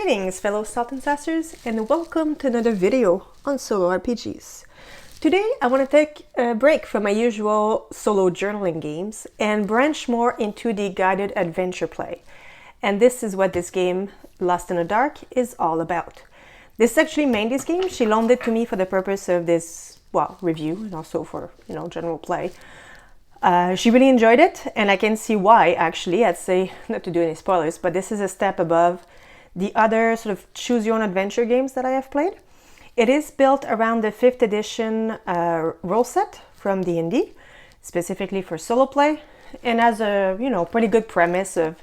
Greetings fellow Salt Ancestors, and welcome to another video on solo RPGs. Today I want to take a break from my usual solo journaling games and branch more into the guided adventure play. And this is what this game, Lost in the Dark, is all about. This is actually Mandy's game. She loaned it to me for the purpose of this, review and also for, general play. She really enjoyed it, and I can see why, actually. I'd say, not to do any spoilers, but this is a step above the other sort of choose-your-own-adventure games that I have played. It is built around the 5th edition role set from D&D, specifically for solo play, and has a, pretty good premise of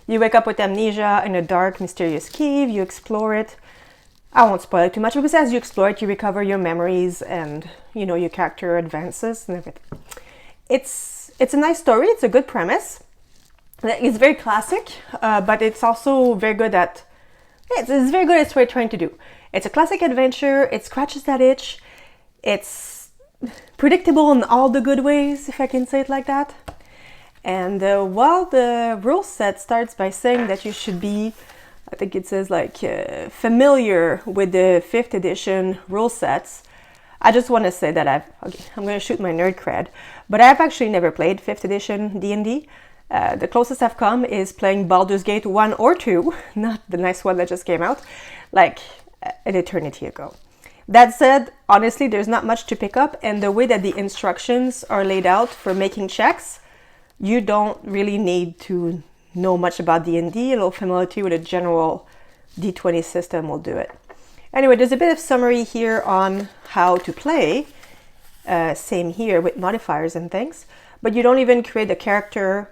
you wake up with amnesia in a dark, mysterious cave, you explore it. I won't spoil it too much, because as you explore it, you recover your memories and, your character advances and everything. It's a nice story, it's a good premise. It's very classic, but it's also very good at it's very good at what it's trying to do. It's a classic adventure, it scratches that itch, it's predictable in all the good ways, if I can say it like that. And while the rule set starts by saying that you should be, I think it says familiar with the 5th edition rule sets, I just want to say that I'm going to shoot my nerd cred, but I've actually never played 5th edition D&D. The closest I've come is playing Baldur's Gate 1 or 2, not the nice one that just came out, an eternity ago. That said, honestly, there's not much to pick up, and the way that the instructions are laid out for making checks, you don't really need to know much about D&D. A little familiarity with a general D20 system will do it. Anyway, there's a bit of summary here on how to play, same here with modifiers and things, but you don't even create a character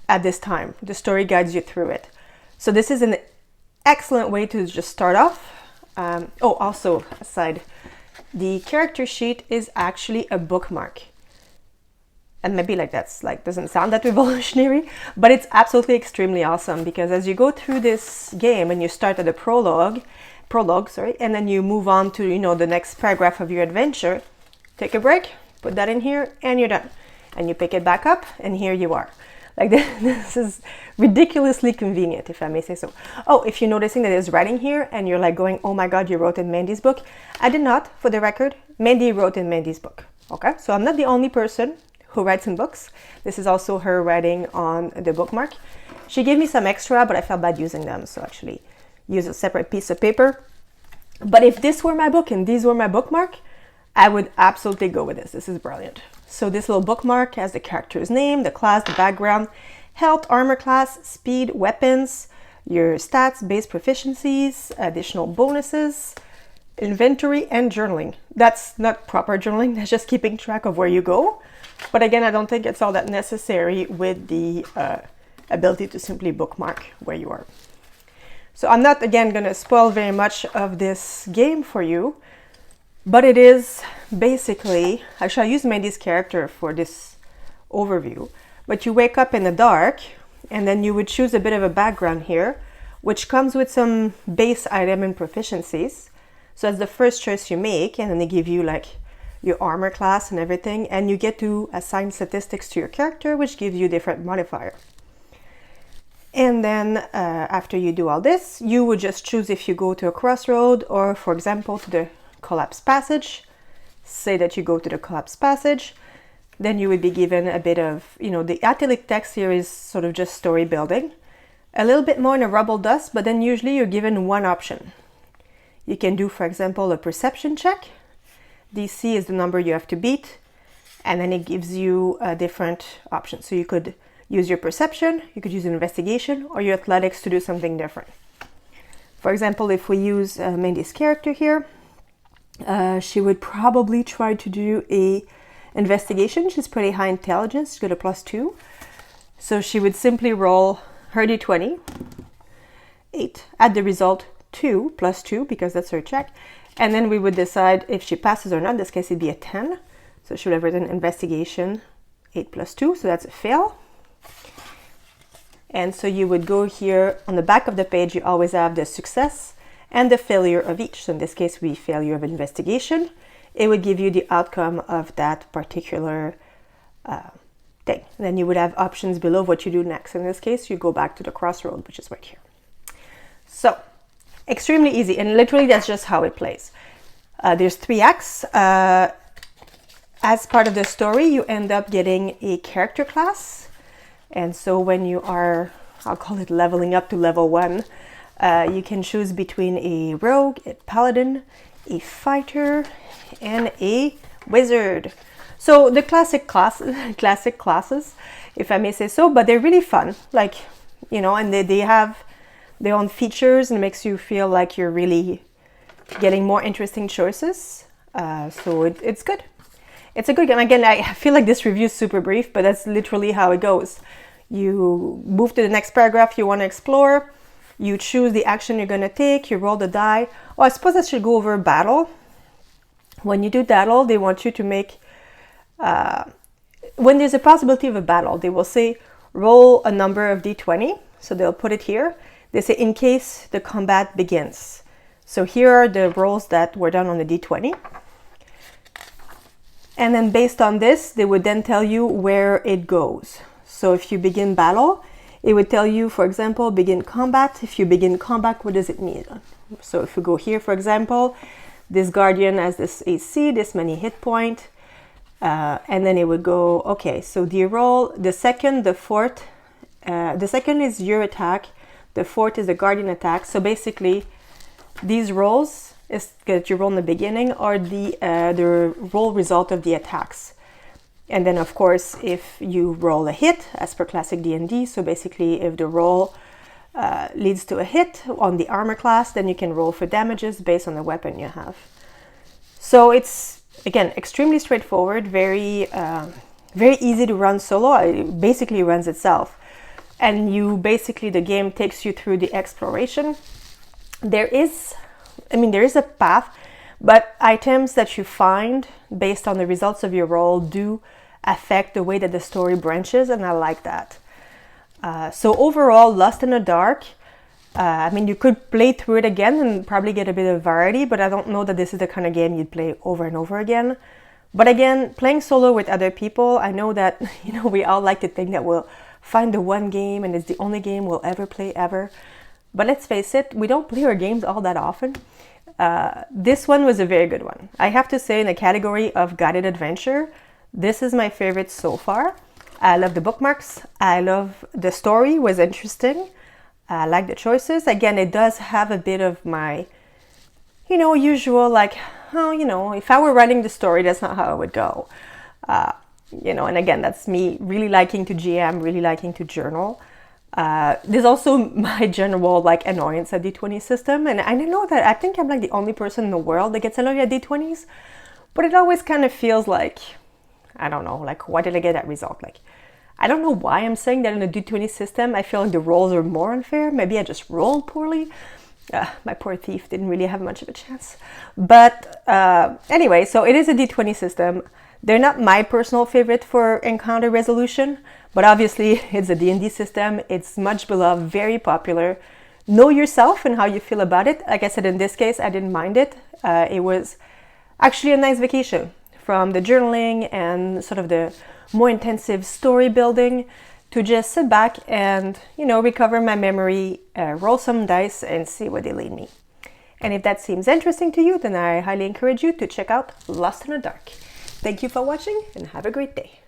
at this time. The story guides you through it. So this is an excellent way to just start off. Also, aside, the character sheet is actually a bookmark. And maybe that's doesn't sound that revolutionary, but it's absolutely extremely awesome, because as you go through this game and you start at the prologue, and then you move on to, the next paragraph of your adventure, take a break, put that in here, and you're done. And you pick it back up, and here you are. This is ridiculously convenient, if I may say so. Oh, if you're noticing that there's writing here and you're going, oh my god, you wrote in Mandy's book. I did not, for the record. Mandy wrote in Mandy's book. Okay, so I'm not the only person who writes in books. This is also her writing on the bookmark. She gave me some extra, but I felt bad using them, so actually use a separate piece of paper. But if this were my book and these were my bookmark, I would absolutely go with this. This is brilliant. So this little bookmark has the character's name, the class, the background, health, armor class, speed, weapons, your stats, base proficiencies, additional bonuses, inventory, and journaling. That's not proper journaling, that's just keeping track of where you go. But again, I don't think it's all that necessary with the ability to simply bookmark where you are. So I'm not, again, going to spoil very much of this game for you. But it is basically, actually I use Mandy's character for this overview, but you wake up in the dark and then you would choose a bit of a background here, which comes with some base item and proficiencies. So that's the first choice you make, and then they give you your armor class and everything, and you get to assign statistics to your character, which gives you different modifier. And then after you do all this, you would just choose if you go to a crossroad or, for example, to the collapse passage. Say that you go to the collapse passage, then you would be given a bit of, the italic text here is sort of just story building. A little bit more in a rubble dust, but then usually you're given one option. You can do, for example, a perception check. DC is the number you have to beat, and then it gives you different options. So you could use your perception, you could use an investigation, or your athletics to do something different. For example, if we use Mandy's character here, she would probably try to do a investigation. She's pretty high intelligence, she's got a +2. So she would simply roll her d20, 8, add the result 2, +2, because that's her check. And then we would decide if she passes or not. In this case, it'd be a 10. So she would have written investigation 8 +2, so that's a fail. And so you would go here on the back of the page, you always have the success and the failure of each. So in this case, we failure of investigation. It would give you the outcome of that particular thing. And then you would have options below what you do next. In this case, you go back to the crossroad, which is right here. So extremely easy, and literally that's just how it plays. There's 3 acts. As part of the story, you end up getting a character class. And so when you are, I'll call it leveling up to level 1, you can choose between a rogue, a paladin, a fighter, and a wizard. So the classic classes, if I may say so, but they're really fun. Like, you know, and they have their own features, and it makes you feel like you're really getting more interesting choices. So it's good. It's a good game. Again, I feel like this review is super brief, but that's literally how it goes. You move to the next paragraph you want to explore. You choose the action you're going to take. You roll the die. Oh, I suppose I should go over battle. When you do battle, they want you to make... when there's a possibility of a battle, they will say, roll a number of d20. So they'll put it here. They say, in case the combat begins. So here are the rolls that were done on the d20. And then based on this, they would then tell you where it goes. So if you begin battle, it would tell you, for example, begin combat. If you begin combat, what does it mean? So if we go here, for example, this guardian has this AC, this many hit point, and then it would go, okay, so the roll, the second, the fourth, the second is your attack, the fourth is the guardian attack. So basically, these rolls is that you roll in the beginning are the roll result of the attacks. And then of course, if you roll a hit as per classic D&D, so basically if the roll leads to a hit on the armor class, then you can roll for damages based on the weapon you have. So it's, again, extremely straightforward, very easy to run solo. It basically runs itself. And the game takes you through the exploration. There is a path, but items that you find based on the results of your roll do affect the way that the story branches, and I like that. So overall, Lost in the Dark, you could play through it again and probably get a bit of variety, but I don't know that this is the kind of game you'd play over and over again. But again, playing solo with other people, I know that, we all like to think that we'll find the one game and it's the only game we'll ever play ever. But let's face it, we don't play our games all that often. This one was a very good one. I have to say, in the category of guided adventure, this is my favorite so far. I love the bookmarks. I love the story, was interesting. I like the choices. Again, it does have a bit of my, usual, like, if I were writing the story, that's not how it would go. And again, that's me really liking to GM, really liking to journal. There's also my general annoyance at D20 system, and I know that I think I'm the only person in the world that gets annoyed at D20s, but it always kind of feels like, I don't know, why did I get that result? I don't know why I'm saying that in a D20 system. I feel like the rolls are more unfair. Maybe I just rolled poorly. My poor thief didn't really have much of a chance. But anyway, so it is a D20 system. They're not my personal favorite for encounter resolution, but obviously it's a D&D system. It's much beloved, very popular. Know yourself and how you feel about it. Like I said, in this case, I didn't mind it. It was actually a nice vacation from the journaling and sort of the more intensive story building to just sit back and, recover my memory, roll some dice and see where they lead me. And if that seems interesting to you, then I highly encourage you to check out Lost in the Dark. Thank you for watching and have a great day.